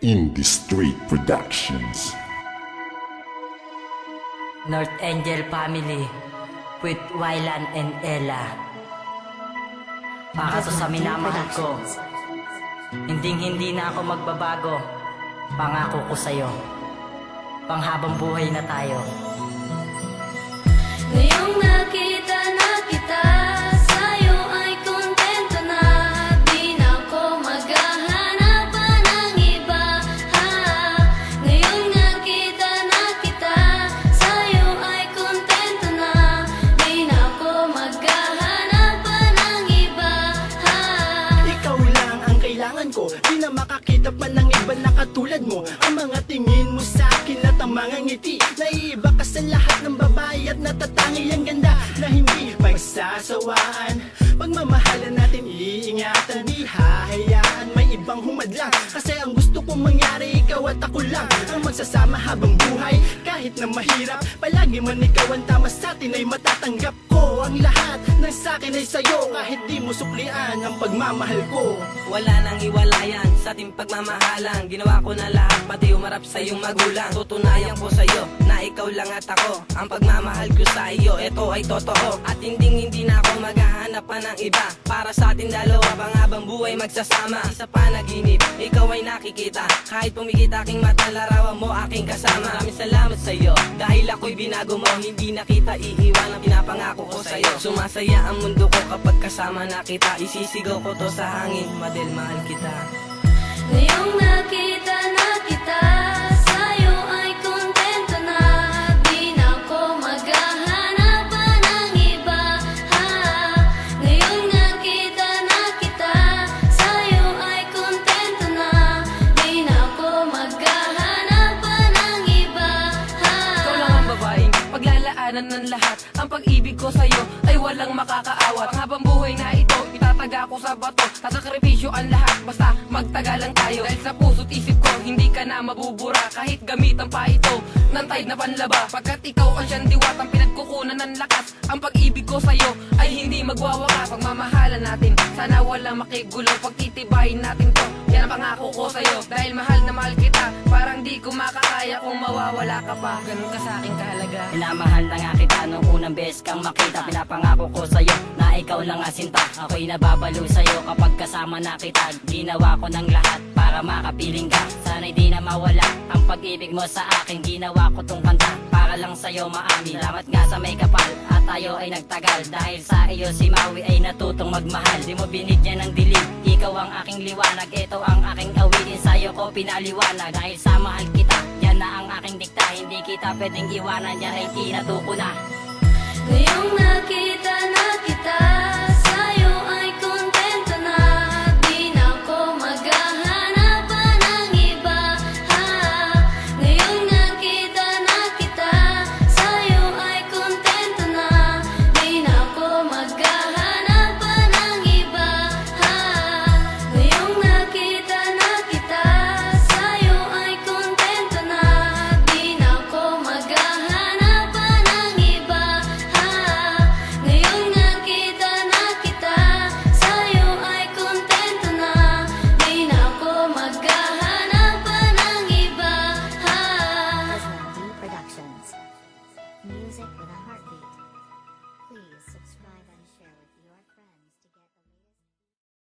Indie Street Productions. North Angel Family with Wylan and Ella. Para to sa minamahal ko, hindi na ako magbabago. Pangako ko sa'yo, panghabang buhay na tayo. Ngayong nakita na kita, sa'yo ay kontento na. Di na ako maghahanap pa ng iba, ha. Ngayong nakita na kita, sa'yo ay kontento na. Di na ako maghahanap pa ng iba, ha. Ikaw lang ang kailangan ko, di na makakita pa ng iba na katulad mo. Ang mga tingin mo sa akin at ang mga ngiti, naiiba ka sa lahat ng babae at natatangi ang ganda na hindi pagsasawaan. Pagmamahalan natin, iingatan, di hahayaan may ibang humadlang. Kasi ang gusto kong mangyari, ikaw at ako lang ang magsasama habang buhay. Kahit na mahirap, palagi man ikaw ang tama sa atin ay matatanggap ko. Ang lahat ng sakin ay sa'yo, kahit di mo suklian ang pagmamahal ko. Wala nang iwalayan sa ating pagmamahalan. Ginawa ko na lahat, pati umarap sa iyong magulang. Tutunayan ko sa iyo na ikaw lang at ako. Ang pagmamahal ko sa iyo, ito ay totoo. At hindi na ako maghahanap pa ng iba. Para sa ating dalawa, pang-habang buhay magsasama. Sa panaginip, ikaw ay nakikita. Kahit pumikit aking mata, larawan mo aking kasama. Maraming salamat sa iyo, dahil ako'y binago mo. Hindi na kita iiwan ang pinapangako ko sa iyo. Sumasaya ang mundo ko kapag kasama na kita. Isisigaw ko to sa hangin, Madel, mahal kita. Ngayong nakita na kita, sa'yo ay kontento na. Di na ako maghahanap pa ng iba, ha. Ngayong nakita na kita, sa'yo ay kontento na. Di na ako maghahanap pa ng iba, ha. Ikaw lang ang babaeng paglalaanan ng lahat. Ang pag-ibig ko sa'yo ay walang makakaawat. Habang buhay na ito, itataga ko sa bato. Sasakripisyo ang lahat, basta magtagalan tayo. Dahil sa puso't isip ko, hindi ka na mabubura. Kahit gamitan pa ito ng tide na panlaba. Pagkat ikaw ang siyang diwat, ang pinagkukunan ng lakas. Ang pag-ibig ko sa'yo ay hindi magwawakas. Pagmamahalan natin, sana walang makigulo. Pagtitibayin natin to, yan ang pangako ko sa'yo. Dahil mahal na mahal kita, parang di ko makakaya kung mawawala ka pa. Ganun ka sa'king kahalaga. Minamahal na nga kita nung unang beses kang makita. Pinapangako ko sa'yo na ikaw lang asinta. Ako'y nababalo sa'yo kapag kasama na kita. Ginawa ko ng lahat para makapiling ka. Sana'y di na mawala ang pag-ibig mo sa akin. Ginawa ko tong kanta para lang sa'yo maamin. Salamat nga sa may kapal at tayo ay nagtagal. Dahil sa iyo si Maui ay natutong magmahal. Di mo binigyan ng dilim, ikaw ang aking liwanag. Ito ang aking awitin, sa'yo ko pinaliwanag. Dahil sa mahal kita, yan na ang aking dikta. Hindi kita pwedeng iwanan, yan ay tinatuko na. Ngayong nakita na kita,